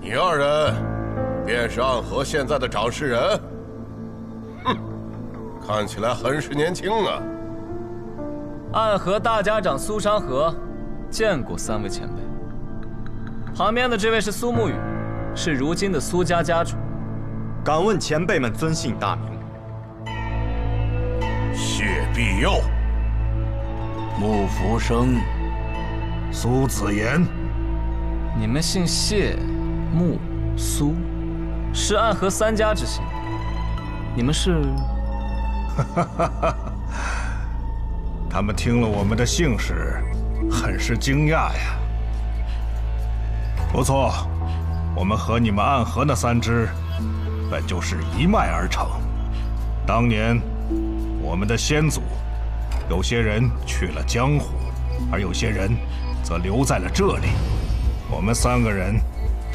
你二人便是暗河现在的掌事人？哼，看起来很是年轻啊。暗河大家长苏山河，见过3位前辈。旁边的这位是苏沐雨，是如今的苏家家主。敢问前辈们尊姓大名？谢必佑、穆福生、苏子言。你们姓谢、穆、苏，是暗河3家之姓。你们是？他们听了我们的姓氏，很是惊讶呀。不错，我们和你们暗河那3支，本就是一脉而成。当年，我们的先祖，有些人去了江湖，而有些人则留在了这里。我们3个人，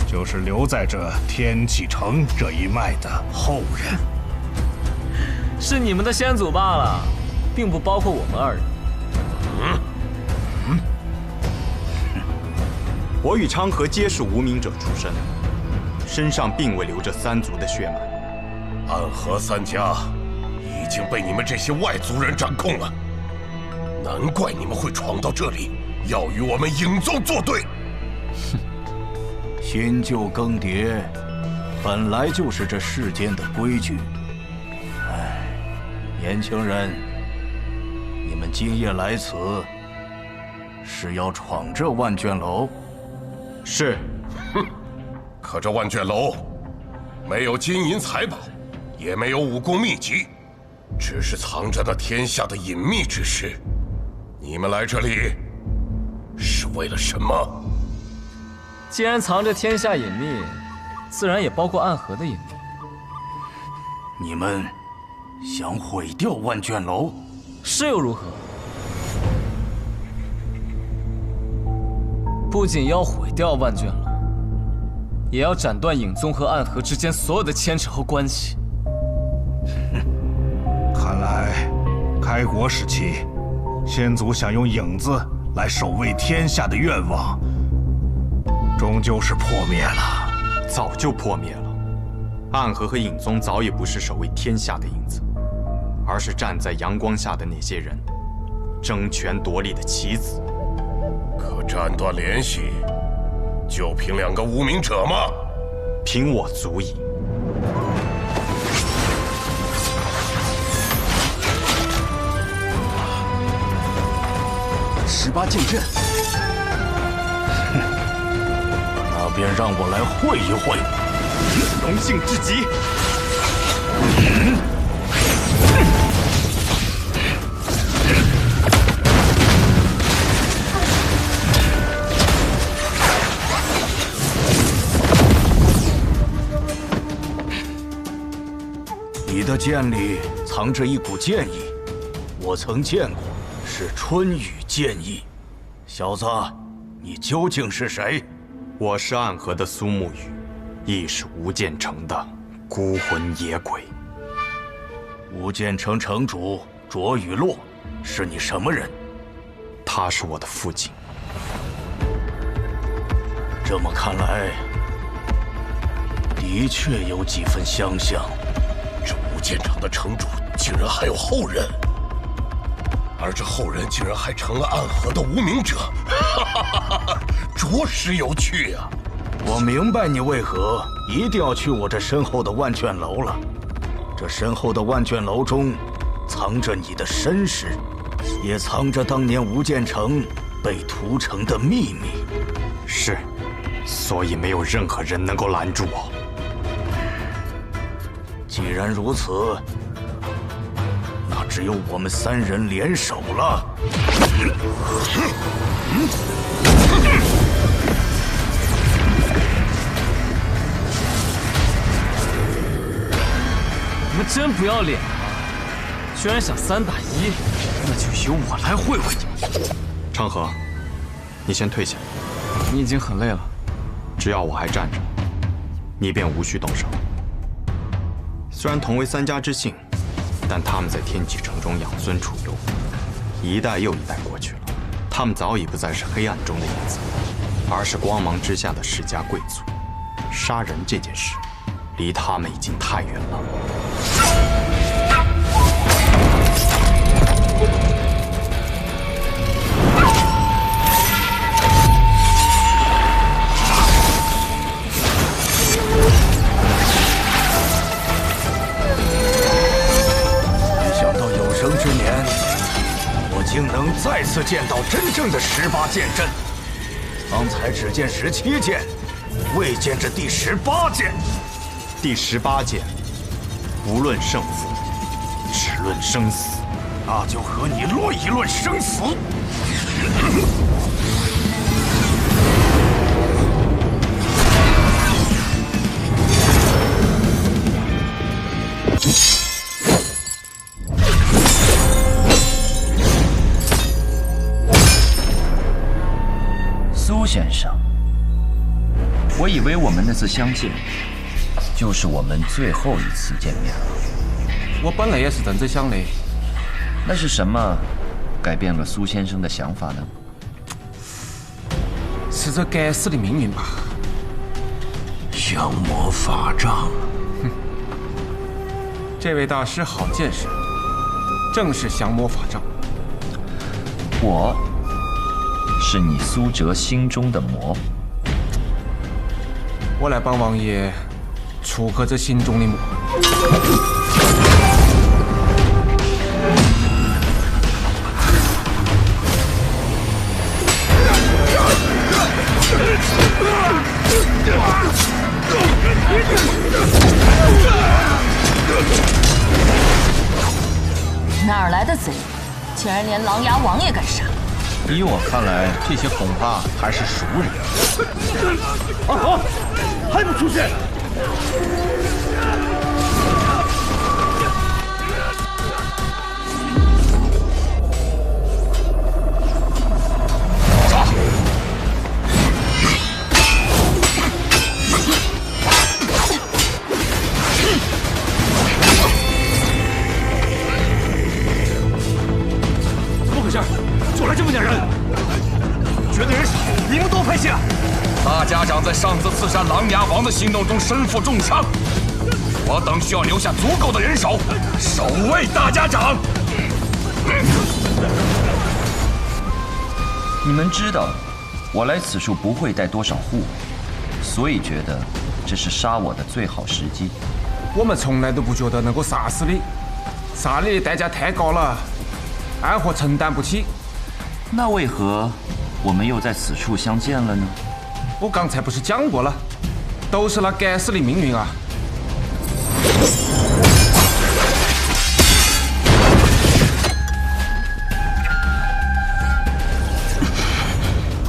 就是留在这天启城这一脉的后人。是你们的先祖罢了，并不包括我们2人。我与昌河皆是无名者出身，身上并未流着3族的血脉。暗河3家已经被你们这些外族人掌控了，难怪你们会闯到这里，要与我们影宗作对。哼，新旧更迭，本来就是这世间的规矩。哎，年轻人，你们今夜来此，是要闯这万卷楼？是。哼，可这万卷楼没有金银财宝，也没有武功秘籍，只是藏着那天下的隐秘之事。你们来这里是为了什么？既然藏着天下隐秘，自然也包括暗河的隐秘。你们想毁掉万卷楼？是又如何？不仅要毁掉万卷楼，也要斩断影宗和暗河之间所有的牵扯和关系。看来，开国时期，先祖想用影子来守卫天下的愿望，终究是破灭了。早就破灭了。暗河和影宗早已不是守卫天下的影子，而是站在阳光下的那些人，争权夺利的棋子。可斩断联系，就凭2个无名者吗？凭我足矣。18剑阵，那便让我来会一会。荣幸至极。你的剑里藏着一股剑意，我曾见过，是春雨剑意。小子，你究竟是谁？我是暗河的苏沐雨，亦是无间城的孤魂野鬼。无间城城主卓雨洛是你什么人？他是我的父亲。这么看来，的确有几分相像。这无间城的城主竟然还有后人，而这后人竟然还成了暗河的无名者，着实有趣啊！我明白你为何一定要去我这身后的万卷楼了。这身后的万卷楼中，藏着你的身世，也藏着当年无间城被屠城的秘密。是，所以没有任何人能够拦住我。既然如此，那只有我们3人联手了。你们真不要脸啊！居然想3打1，那就由我来会会你。昌河，你先退下。你已经很累了，只要我还站着，你便无需动手。虽然同为3家之姓，但他们在天启城中养尊处优，一代又一代过去了，他们早已不再是黑暗中的影子，而是光芒之下的世家贵族。杀人这件事，离他们已经太远了。没想到有生之年，我竟能再次见到真正的18剑阵。刚才只见17剑，未见这第18剑。第18剑，不论胜负，只论生死。那就和你论一论生死。苏先生，我以为我们那次相见，就是我们最后一次见面了。我本来也是这么想的。那是什么改变了苏先生的想法呢？是这该死的命运吧。降魔法杖。这位大师好见识，正是降魔法杖。我是你苏哲心中的魔。我来帮王爷除克这心中的魔。哪儿来的贼，竟然连琅琊王也敢杀！依我看来，这些恐怕还是熟人。二哥，还不出去！就来这么点人，觉得人少，你们多派些。大家长在上次刺杀琅琊王的行动中身负重伤，我等需要留下足够的人手守卫大家长。你们知道，我来此处不会带多少护卫，所以觉得这是杀我的最好时机。我们从来都不觉得能够杀死你，杀你的代价太高了，暗火承担不起。那为何我们又在此处相见了呢？我刚才不是讲过了，都是那该死的命运啊！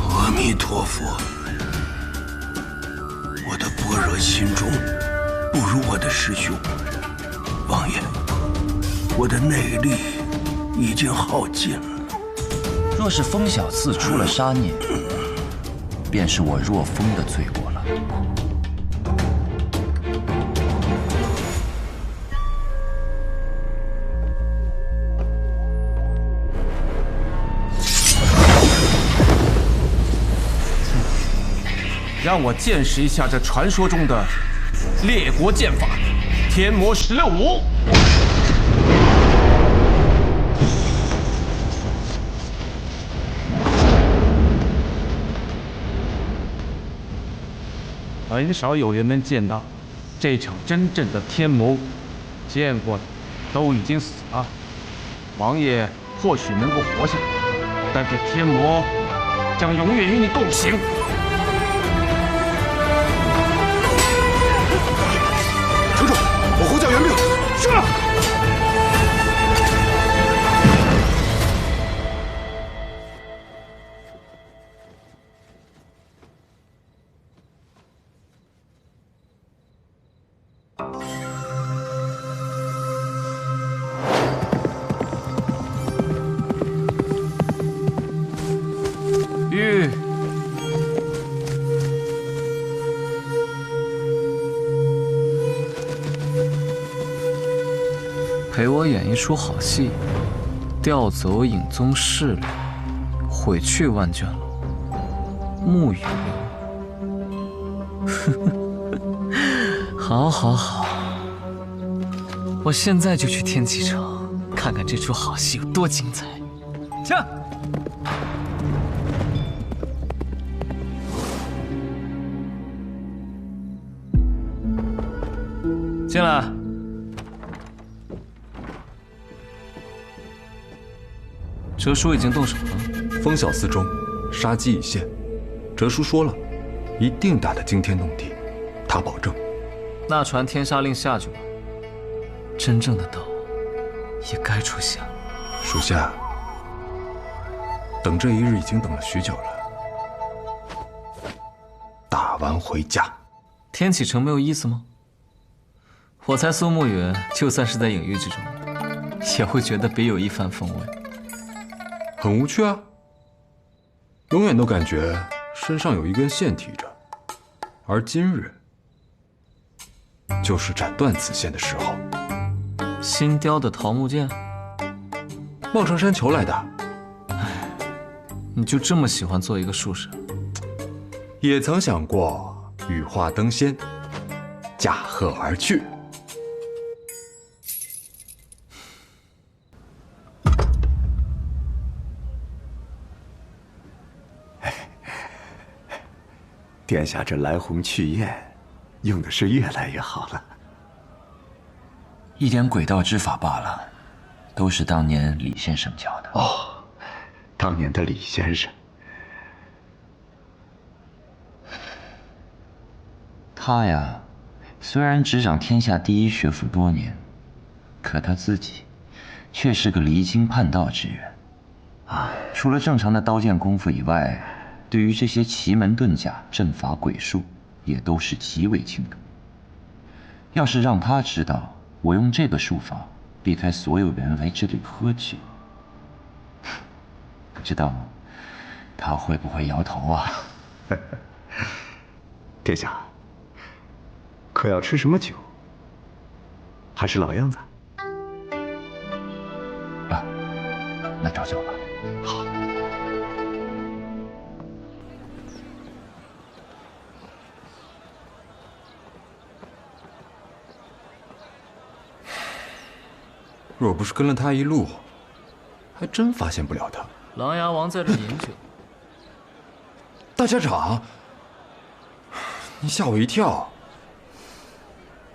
阿弥陀佛，我的般若心中不如我的师兄。王爷，我的内力已经耗尽了。若是风小刺出了杀念，便是我若风的罪过了。让我见识一下这传说中的列国剑法——天魔16舞。很少有人能见到这场真正的天魔，见过的都已经死了。王爷或许能够活下来，但这天魔将永远与你共行。城主，我呼叫援兵。是。玉，陪我演一出好戏，调走影宗势力，毁去万卷楼，沐雨流。好，好，好，我现在就去天启城，看看这出好戏有多精彩。驾！进来。哲叔已经动手了，风晓四中，杀机已现。哲叔说了，一定打得惊天动地，他保证。那传天杀令下去吧，真正的刀也该出现了。属下等这一日已经等了许久了。打完回家。天启城没有意思吗？我猜苏沐雨就算是在隐喻之中，也会觉得别有一番风味。很无趣啊，永远都感觉身上有一根线提着，而今日就是斩断此线的时候。新雕的桃木剑，茂成山求来的。哎，你就这么喜欢做一个术士？也曾想过羽化登仙，驾鹤而去。殿下这来鸿去雁，用的是越来越好了。一点诡道之法罢了，都是当年李先生教的。哦，当年的李先生，他呀，虽然执掌天下第一学府多年，可他自己却是个离经叛道之人啊！除了正常的刀剑功夫以外，对于这些奇门遁甲、阵法鬼术，也都是极为精通。要是让他知道我用这个术法避开所有人来这里喝酒，不知道他会不会摇头啊？殿下，可要吃什么酒？还是老样子？啊，那找酒吧。好。若不是跟了他一路，还真发现不了他。琅琊王在这饮酒。大家长，你吓我一跳。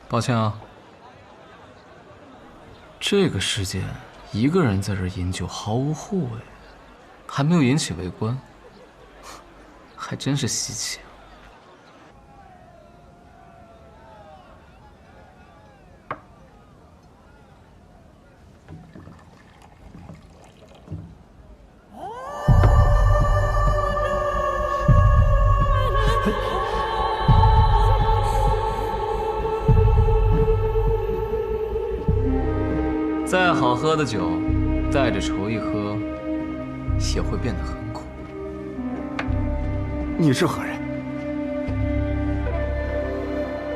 抱歉啊。这个世界，一个人在这饮酒毫无护卫，还没有引起围观，还真是稀奇啊。再好喝的酒，带着仇一喝，也会变得很苦。你是何人？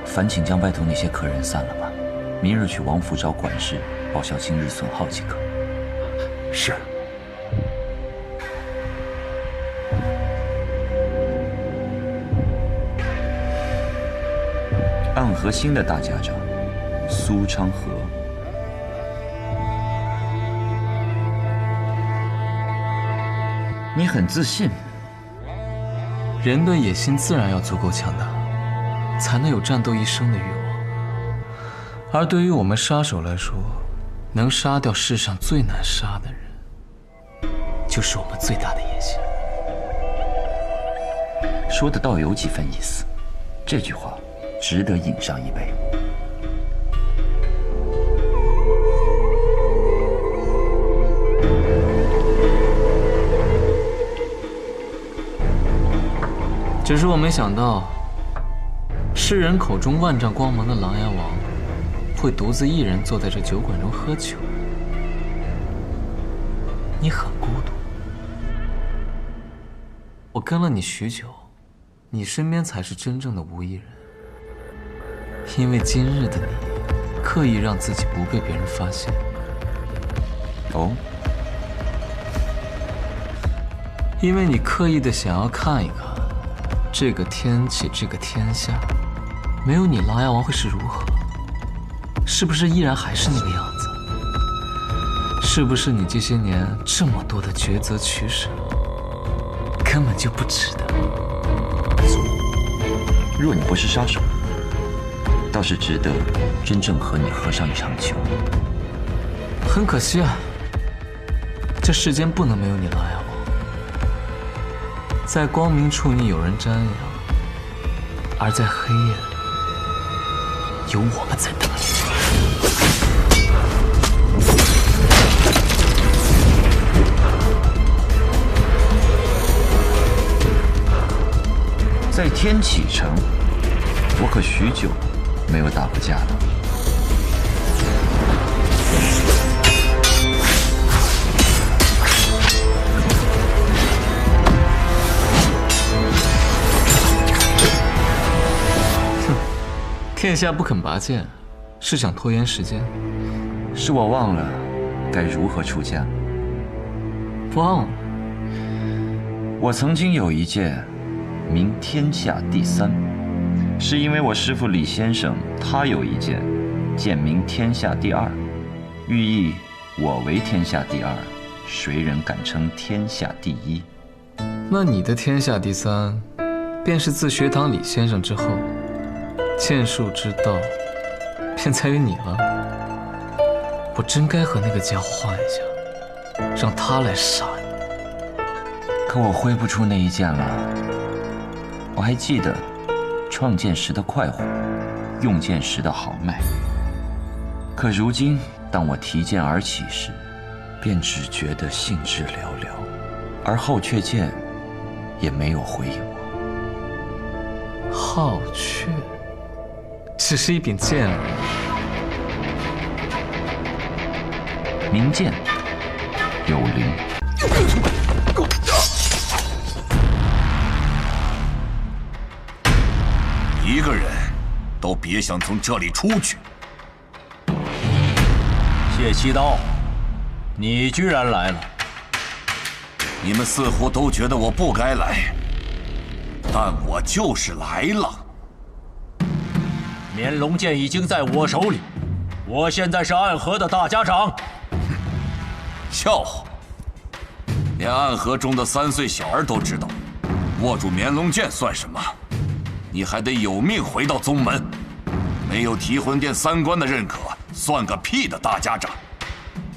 烦请将外头那些客人散了吧，明日去王府找管事报销今日损耗即可。是。暗河新的大家长苏昌河。你很自信。人的野心自然要足够强大，才能有战斗一生的欲望。而对于我们杀手来说，能杀掉世上最难杀的人，就是我们最大的野心。说的倒有几分意思，这句话值得饮上一杯。只是我没想到，世人口中万丈光芒的琅琊王，会独自一人坐在这酒馆中喝酒。你很孤独。我跟了你许久，你身边才是真正的无一人。因为今日的你，刻意让自己不被别人发现。哦。因为你刻意的想要看一看。这个天气，这个天下，没有你，琅琊王会是如何？是不是依然还是那个样子？是不是你这些年这么多的抉择取舍，根本就不值得？若你不是杀手，倒是值得真正和你喝上一场酒。很可惜啊，这世间不能没有你琅琊王。在光明处你有人瞻仰，而在黑夜有我们在等你。在天启城，我可许久没有打过架了。天下不肯拔剑，是想拖延时间？是我忘了该如何出家。忘了？我曾经有一剑名天下第三，是因为我师父李先生他有一剑，剑名天下第二，寓意我为天下第二，谁人敢称天下第一？那你的天下第三，便是自学堂李先生之后，剑术之道便在于你了。我真该和那个家伙换一下，让他来杀你。可我挥不出那一剑了。我还记得创剑时的快活，用剑时的豪迈。可如今，当我提剑而起时，便只觉得兴致寥寥，而后阙剑也没有回应我。好阙只是一柄剑而已。名剑有灵。一个人都别想从这里出去。谢七刀，你居然来了！你们似乎都觉得我不该来，但我就是来了。绵龙剑已经在我手里，我现在是暗河的大家长。笑话！连暗河中的3岁小儿都知道，握住绵龙剑算什么？你还得有命回到宗门，没有提魂殿3关的认可，算个屁的大家长！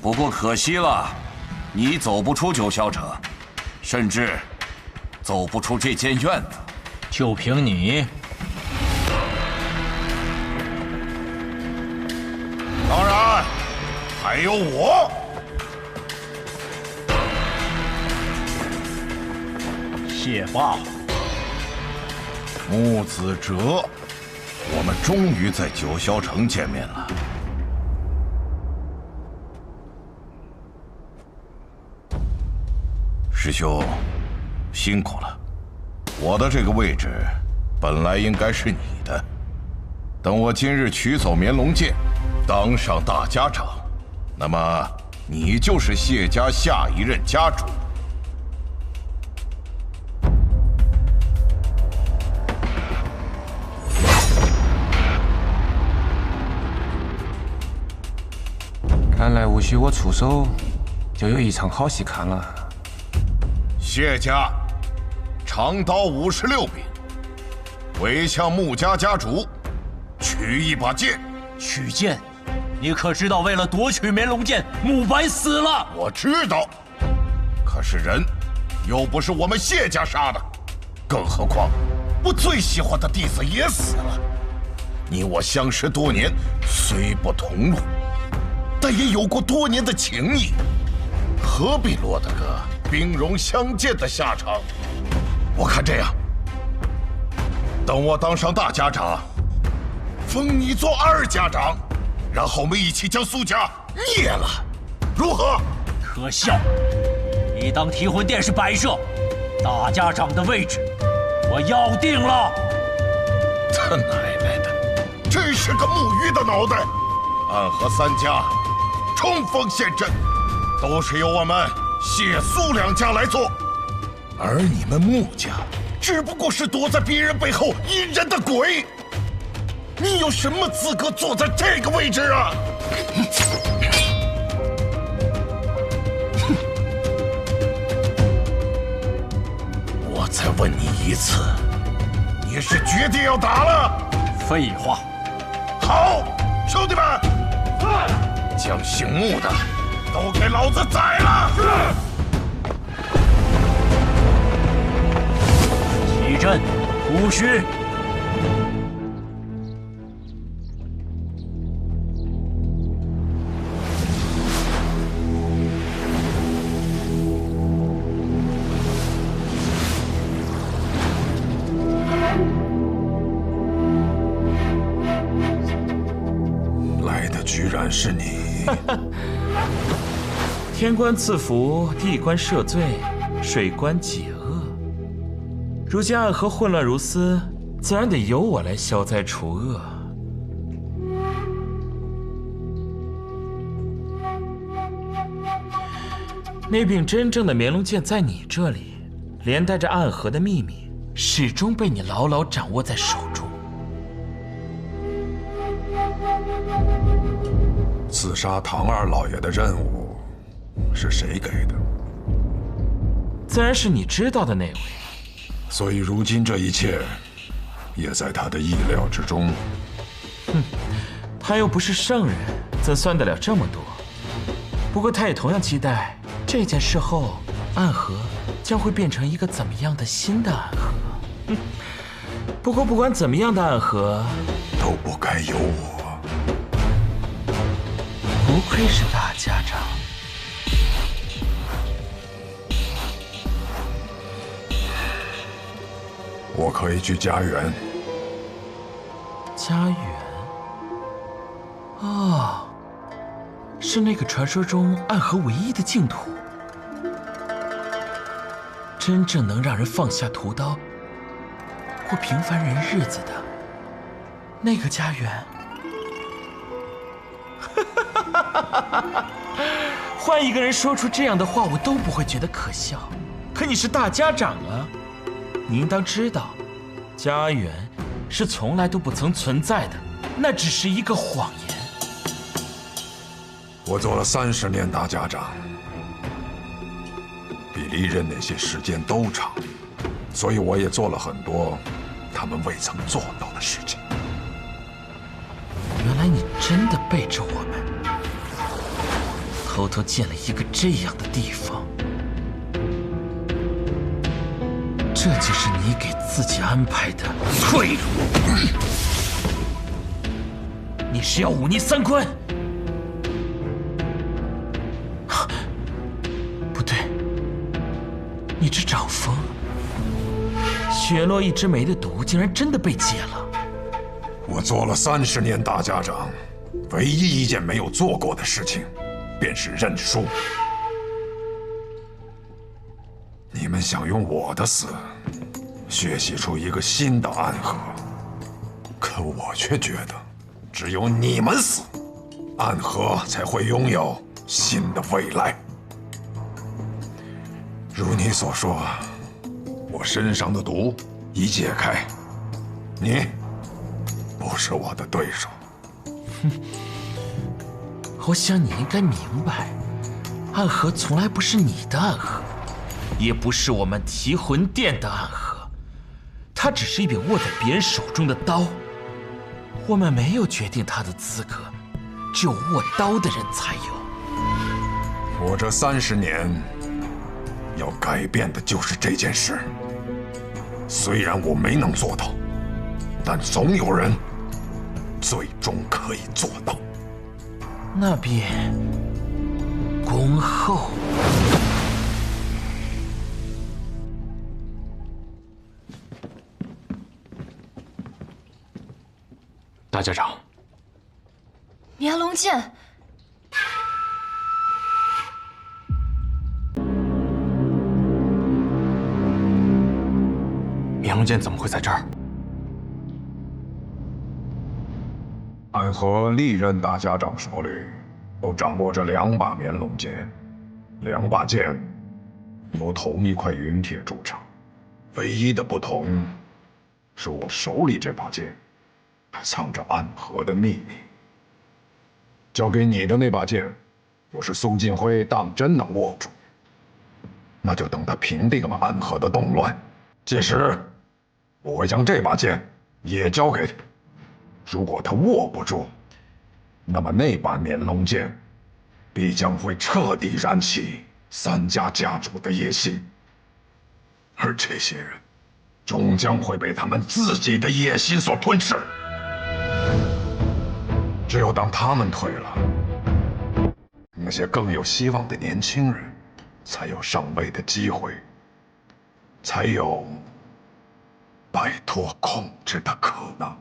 不过可惜了，你走不出九霄城，甚至走不出这间院子。就凭你？当然，还有我。谢爸。木子哲，我们终于在九霄城见面了。师兄，辛苦了。我的这个位置，本来应该是你的。等我今日取走绵龙剑，当上大家长，那么你就是谢家下一任家主。看来无需我出手，就有一场好戏看了。谢家长刀56柄，委向穆家家主取一把剑。取剑？你可知道为了夺取绵龙剑，慕白死了？我知道，可是人又不是我们谢家杀的，更何况我最喜欢的弟子也死了。你我相识多年，虽不同路，但也有过多年的情谊，何必落得个兵戎相见的下场？我看这样，等我当上大家长，封你做2家长，然后我们一起将苏家灭了，如何？可笑！你当提魂殿是摆设，大家长的位置我要定了。他奶奶的，真是个木鱼的脑袋！暗河3家冲锋陷阵，都是由我们谢苏2家来做，而你们穆家只不过是躲在别人背后阴人的鬼。你有什么资格坐在这个位置啊？我再问你一次，你是决定要打了？废话。好，兄弟们，将姓穆的都给老子宰了！起阵，突须。居然是你！天官赐福，地官赦罪，水官解厄。如今暗河混乱如斯，自然得由我来消灾除恶。那柄真正的绵龙剑在你这里，连带着暗河的秘密，始终被你牢牢掌握在手中。刺杀唐二老爷的任务是谁给的？自然是你知道的那位。所以如今这一切也在他的意料之中。哼，他又不是圣人，怎算得了这么多？不过他也同样期待这件事后，暗河将会变成一个怎么样的新的暗河。哼，不过不管怎么样的暗河，都不该有我。不愧是大家长。我可以去家园。家园？哦，是那个传说中暗河唯一的净土，真正能让人放下屠刀，过平凡人日子的那个家园。换一个人说出这样的话，我都不会觉得可笑。可你是大家长啊，你应当知道，家园是从来都不曾存在的，那只是一个谎言。我做了30年大家长，比离任那些时间都长，所以我也做了很多他们未曾做到的事情。原来你真的背着我们，偷偷建了一个这样的地方，这就是你给自己安排的退路。你是要忤逆三观？不对，你这长风，雪落一枝梅的毒竟然真的被解了。我做了30年大家长，唯一一件没有做过的事情，便是认输。你们想用我的死学习出一个新的暗河，可我却觉得，只有你们死，暗河才会拥有新的未来。如你所说，我身上的毒已解开，你不是我的对手。哼，我想你应该明白，暗河从来不是你的暗河，也不是我们提魂殿的暗河，它只是一柄握在别人手中的刀，我们没有决定它的资格，只有握刀的人才有。我这30年要改变的就是这件事。虽然我没能做到，但总有人最终可以做到。那便恭候。大家长，绵龙剑。绵龙剑怎么会在这儿？暗河历任大家长手里都掌握着2把绵龙剑，2把剑由同一块云铁铸成，唯一的不同是我手里这把剑藏着暗河的秘密。交给你的那把剑，若是宋晋辉当真能握住，那就等他平定了暗河的动乱，届时我会将这把剑也交给他。如果他握不住，那么那把年龙剑必将会彻底燃起三家家主的野心，而这些人终将会被他们自己的野心所吞噬。只有当他们退了，那些更有希望的年轻人才有上位的机会，才有摆脱控制的可能。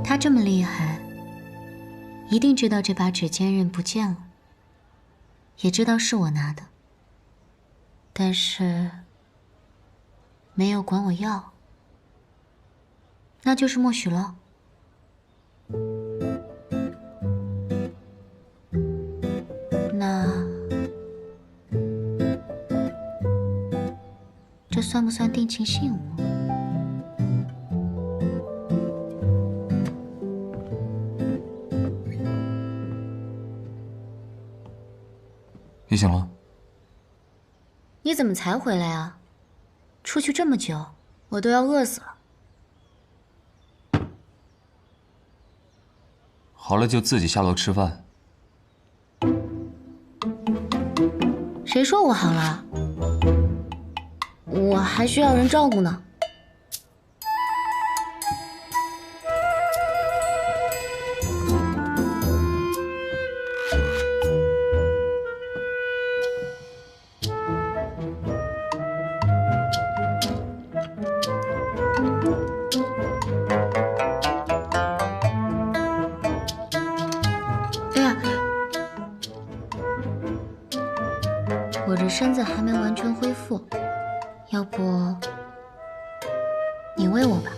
他这么厉害，一定知道这把指尖刃不见了，也知道是我拿的，但是没有管我要，那就是默许了。那这算不算定情信物？你醒了？你怎么才回来啊？出去这么久，我都要饿死了。好了就自己下楼吃饭。谁说我好了？我还需要人照顾呢。我这身子还没完全恢复，要不你喂我吧。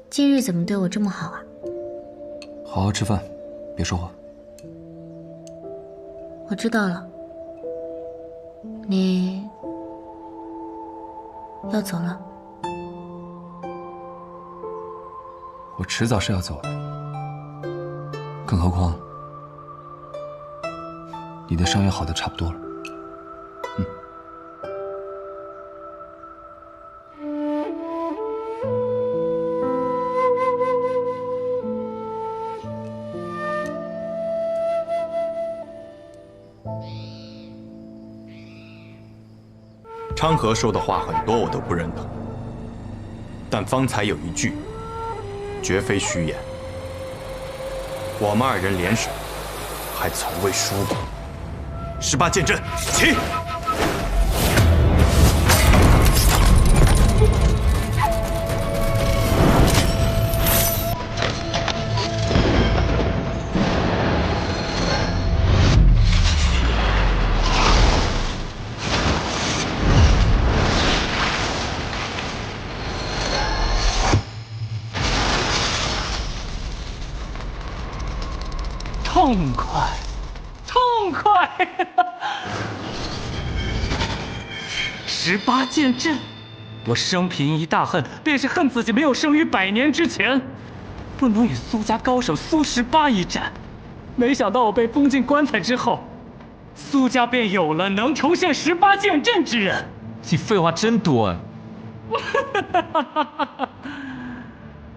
今日怎么对我这么好啊？好好吃饭，别说话。我知道了，你要走了。我迟早是要走的，更何况你的伤也好的差不多了。昌河说的话很多我都不认同，但方才有一句，绝非虚言。我们二人联手，还从未输过。18剑阵，起！痛快，痛快！18剑阵，我生平一大恨，便是恨自己没有生于100年之前。不能与苏家高手苏18一战。没想到我被封进棺材之后，苏家便有了能重现18剑阵之人。你废话真多啊！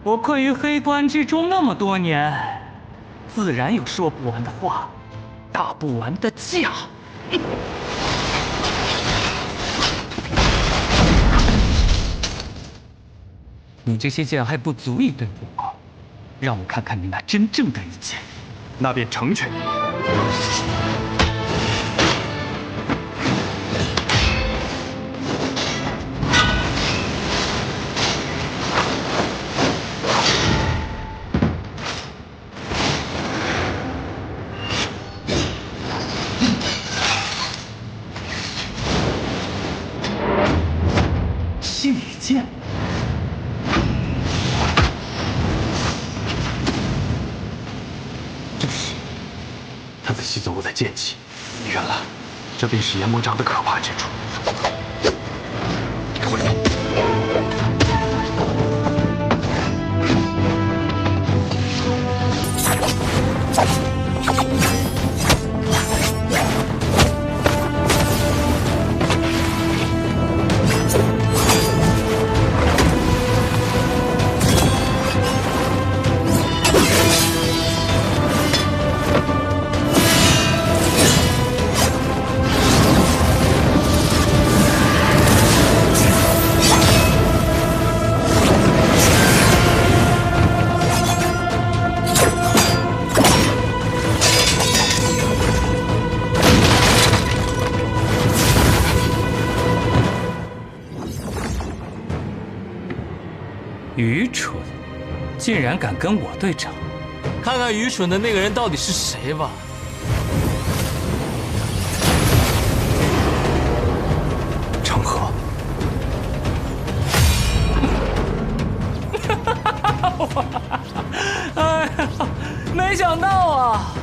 我困于黑棺之中那么多年，自然有说不完的话，打不完的架。你这些剑还不足以对付我，让我看看你那真正的一剑。那便成全你。星宇剑。这是他在吸走我的剑气，原来这便是炎魔掌的可怕之处。回来。愚蠢，竟然敢跟我对仗！看看愚蠢的那个人到底是谁吧。成河。哎呀，没想到啊，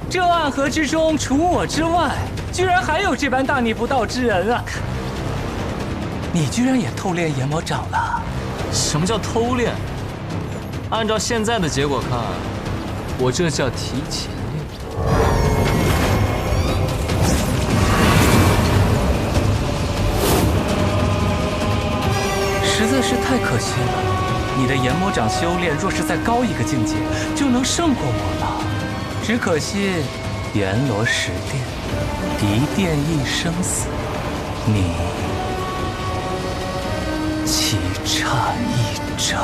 这暗河之中除我之外，居然还有这般大逆不道之人啊！你居然也偷练炎魔掌了？什么叫偷练？按照现在的结果看，我这叫提前练。实在是太可惜了，你的炎魔掌修炼若是再高一个境界，就能胜过我了。只可惜阎罗10殿，敌殿一生死，你棋差一招。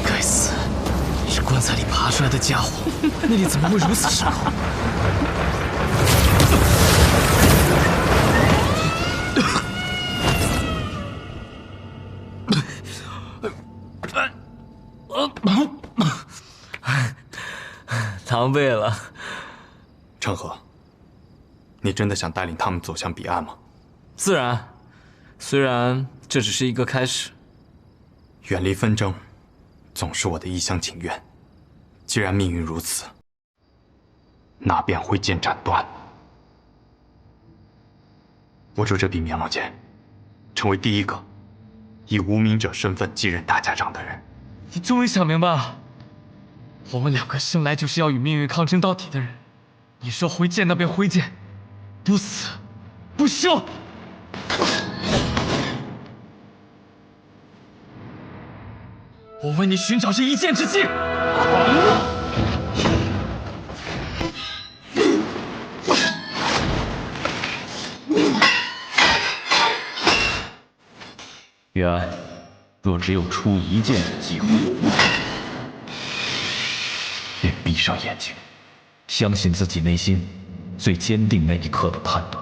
该死，是棺材里爬出来的家伙，那里怎么会如此深厚？狼狈了。成河，你真的想带领他们走向彼岸吗？自然，虽然这只是一个开始。远离纷争，总是我的一厢情愿。既然命运如此，那便挥剑斩断。我铸这柄绵龙剑，成为第一个以无名者身份继任大家长的人。你终于想明白了，我们2个生来就是要与命运抗争到底的人。你说挥剑那便挥剑，不死不休。我为你寻找这一剑之境。原来，若只有出一剑的机会，便闭上眼睛，相信自己内心最坚定那一刻的判断。